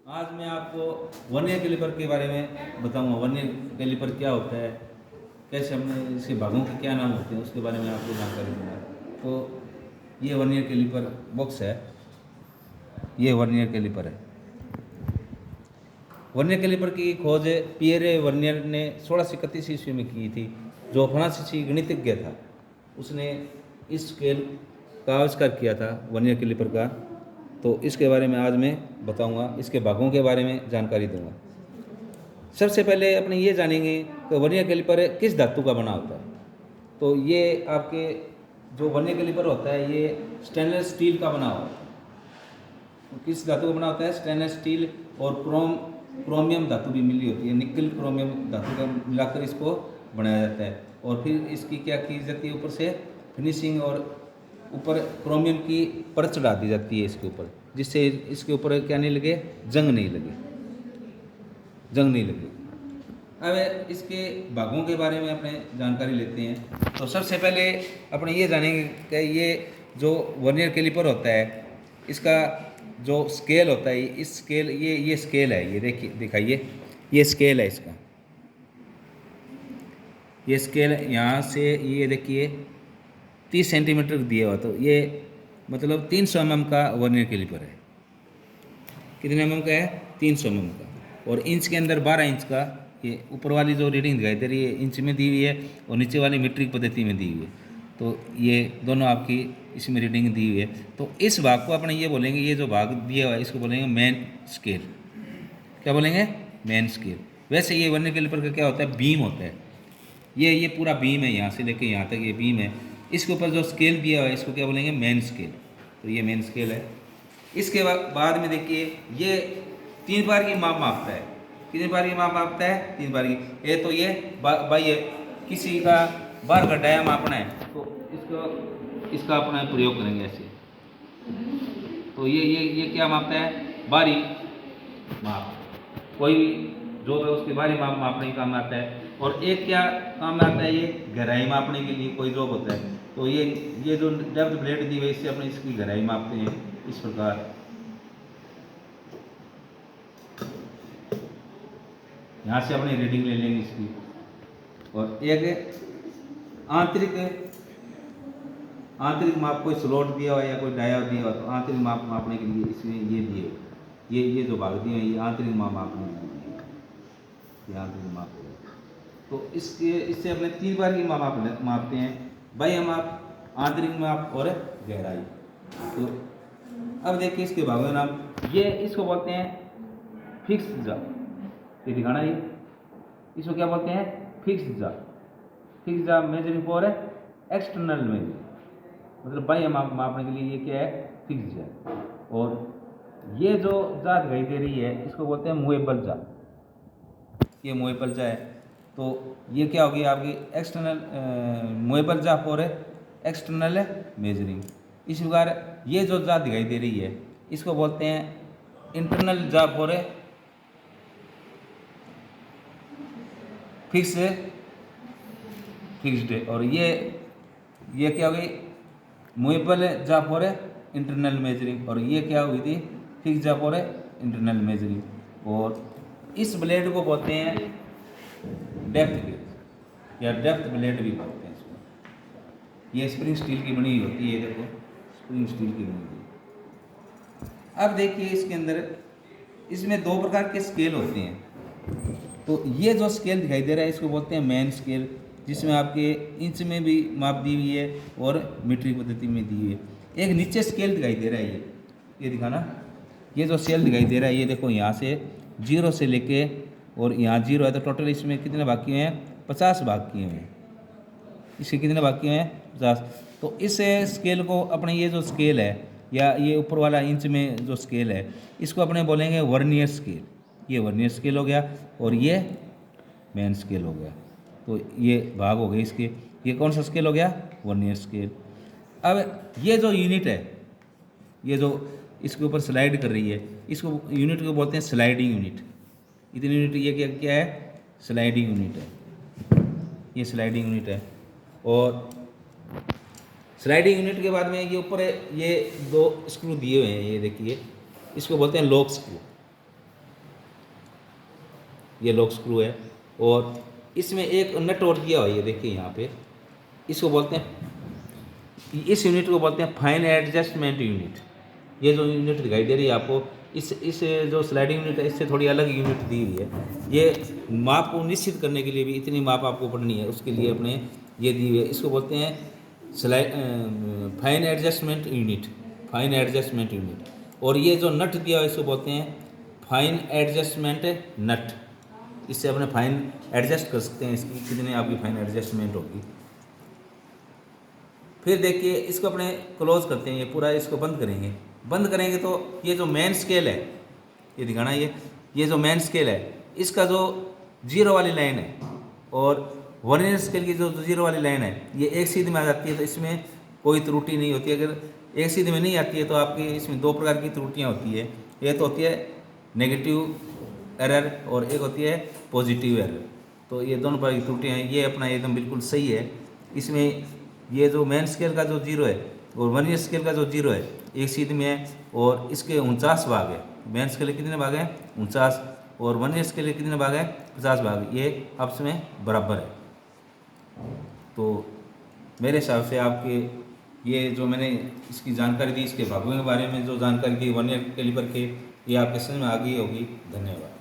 आज मैं आपको वर्नियर कैलिपर के बारे में बताऊंगा। वर्नियर कैलिपर क्या होता है, कैसे हमने इसके भागों के क्या नाम होते हैं, उसके बारे में आपको जानकारी दूंगा। तो ये वर्नियर कैलिपर बॉक्स है, ये वर्नियर कैलिपर है। वर्नियर कैलिपर की खोज पियरे वर्नियर ने 1631 ईस्वी में की थी। जो फ्रांसीसी गणितज्ञ था, उसने इस स्केल का आविष्कार किया था, वर्नियर कैलिपर का। तो इसके बारे में आज मैं बताऊंगा, इसके भागों के बारे में जानकारी दूंगा। सबसे पहले अपने ये जानेंगे कि वर्नियर कैलिपर किस धातु का बना होता है। तो ये आपके जो वर्नियर कैलिपर होता है, ये स्टेनलेस स्टील का बना हुआ है। तो किस धातु का बना होता है? स्टेनलेस स्टील और क्रोमियम धातु भी मिली होती है। निकल क्रोमियम धातु का मिलाकर इसको बनाया जाता है। और फिर इसकी क्या की जाती है, ऊपर से फिनिशिंग और ऊपर क्रोमियम की परत चढ़ा दी जाती है इसके ऊपर, जिससे इसके ऊपर क्या नहीं लगे, जंग नहीं लगे। अब इसके भागों के बारे में अपने जानकारी लेते हैं। तो सबसे पहले अपने ये जानेंगे कि ये जो वर्नियर कैलिपर होता है, इसका जो स्केल होता है, इस स्केल ये स्केल है, ये देखिए, दिखाइए, ये स्केल है इसका। ये स्केल यहाँ से ये देखिए 30 सेंटीमीटर दिया हुआ, तो ये मतलब 300 mm का वर्नियर कैलिपर है। कितने mm का है? 300 mm का। और इंच के अंदर 12 इंच का, ये ऊपर वाली जो रीडिंग दिखाई दे रही है इंच में दी हुई है, और नीचे वाली मीट्रिक पद्धति में दी हुई है। तो ये दोनों आपकी इसमें रीडिंग दी हुई है। तो इस भाग को अपने ये बोलेंगे, ये जो भाग दिया हुआ है इसको बोलेंगे मेन स्केल। क्या बोलेंगे? Main scale. वैसे ये वर्नियर कैलिपर का क्या होता है? बीम होता है। ये पूरा बीम है, यहाँ से लेके यहाँ तक ये बीम है। इसके ऊपर जो स्केल दिया हुआ है इसको क्या बोलेंगे? Main scale. तो ये मेन स्केल है। इसके बाद में देखिए, ये 3 बार की माप मापता है। कितनी बार की माप मापता है? 3 बार की। ये तो ये भाई किसी का बार का डाया मापना है तो इसका अपना प्रयोग करेंगे ऐसे। तो ये क्या मापता है? बारी माप। कोई भी जो है उसकी बारी माप मापने का काम आता है। और एक क्या काम आता है? ये गहराई मापने के लिए कोई जॉब होता है। तो ये जो डेप्थ ब्लेड दी हुई है, इससे अपने इसकी गहराई मापते हैं इस प्रकार। यहाँ से अपनी रीडिंग ले लेंगे इसकी। और एक आंतरिक माप, कोई स्लॉट दिया हुआ या कोई डाया दिया हुआ, तो आंतरिक माप मापने के लिए इसमें ये दिए, ये जो भाग दिए हैं, ये आंतरिक माप मापने के लिए, ये आंतरिक माप है। तो इससे अपने 3 बार की माप मापते हैं, बाह्य माप, आंतरिक माप और गहराई। तो अब देखिए इसके भागों का नाम, ये इसको बोलते हैं फिक्स्ड जा। ये दिखाना, ये इसको क्या बोलते हैं? फिक्स्ड जा। फिक्स्ड जा मेजरिंग फॉर एक्सटर्नल मेजरिंग, मतलब बाह्य माप मापने के लिए ये क्या है? फिक्स्ड जा। और ये जो जा दिखाई दे रही है इसको बोलते हैं मूवेबल जा। ये मूवेबल जा है। तो ये क्या होगी आपकी? एक्सटर्नल मूवेबल जा फॉर एक्सटर्नल मेजरिंग। इस प्रकार ये जो जा दिखाई दे रही है इसको बोलते हैं इंटरनल जा फॉर फिक्स्ड। और ये क्या होगी? मूवेबल जा फॉर इंटरनल मेजरिंग। और ये क्या हुई थी? फिक्स जा फॉर इंटरनल मेजरिंग। और इस ब्लेड को बोलते हैं डेप्थ गेज या डेप्थ ब्लेड भी बोलते हैं इसको। ये स्प्रिंग स्टील की बनी हुई होती है, देखो स्प्रिंग स्टील की बनी हुई है। अब देखिए इसके अंदर, इसमें 2 प्रकार के स्केल होते हैं। तो ये जो स्केल दिखाई दे रहा है इसको बोलते हैं मेन स्केल, जिसमें आपके इंच में भी माप दी हुई है और मीट्रिक पद्धति में दी हुई है। एक नीचे स्केल दिखाई दे रहा है, ये दिखाना, ये जो स्केल दिखाई दे रहा है, ये देखो यहाँ से 0 से लेके, और यहाँ 0 है, तो टोटल इसमें कितने भाग किए हैं? 50 भाग किए हैं। इसके कितने भाग किए हैं? 50। तो इस स्केल को अपने, ये जो स्केल है या ये ऊपर वाला इंच में जो स्केल है, इसको अपने बोलेंगे वर्नियर स्केल। ये वर्नियर स्केल हो गया और ये मेन स्केल हो गया। तो ये भाग हो गए इसके। ये कौन सा स्केल हो गया? Vernier scale. अब ये जो यूनिट है, ये जो इसके ऊपर स्लाइड कर रही है, इसको यूनिट को बोलते हैं स्लाइडिंग यूनिट। इतनी यूनिट ये क्या है? स्लाइडिंग यूनिट है। ये स्लाइडिंग यूनिट है। और स्लाइडिंग यूनिट के बाद में ये ऊपर ये 2 स्क्रू दिए हुए हैं, ये देखिए, इसको बोलते हैं लॉक स्क्रू। ये लॉक स्क्रू है। और इसमें एक नट और दिया हुआ है, ये देखिए यहाँ पे, इसको बोलते हैं, इस यूनिट को बोलते हैं फाइन एडजस्टमेंट यूनिट। ये जो यूनिट दिखाई दे रही है आपको, इस जो स्लाइडिंग यूनिट है इससे थोड़ी अलग यूनिट दी हुई है। ये माप को निश्चित करने के लिए भी इतनी माप आपको पढ़नी है, उसके लिए अपने ये दी हुई है। इसको बोलते हैं fine adjustment unit, fine adjustment unit. और ये जो नट दिया हुआ है इसको बोलते हैं फाइन एडजस्टमेंट नट। इससे अपने फाइन एडजस्ट कर सकते हैं इसकी कितनी आपकी फाइन एडजस्टमेंट होगी। फिर देखिए इसको अपने क्लोज करते हैं, ये पूरा इसको बंद करेंगे। बंद करेंगे तो ये जो मेन स्केल है, ये दिखाना, ये जो मेन स्केल है इसका जो जीरो वाली लाइन है और वर्नियर स्केल की जो जीरो वाली लाइन है ये एक सीध में आ जाती है, तो इसमें कोई त्रुटि नहीं होती। अगर एक सीध में नहीं आती है तो आपकी इसमें दो प्रकार की त्रुटियाँ होती है। एक तो होती है नेगेटिव एरर और एक होती है पॉजिटिव एरर। तो ये दोनों प्रकार की त्रुटियाँ हैं। ये अपना एकदम बिल्कुल सही है। इसमें ये जो मेन स्केल का जो जीरो है और वर्नियर स्केल का जो जीरो है एक सीध में है और इसके 49 भाग है। मेन स्केल के कितने भाग हैं? 49। और वर्नियर स्केल के कितने भाग हैं? 50 भाग। ये आपस में बराबर है। तो मेरे हिसाब से आपके ये जो मैंने इसकी जानकारी दी, इसके भागों के बारे में जो जानकारी दी वर्नियर कैलिपर के, ये आपके समझ में आ गई होगी। धन्यवाद।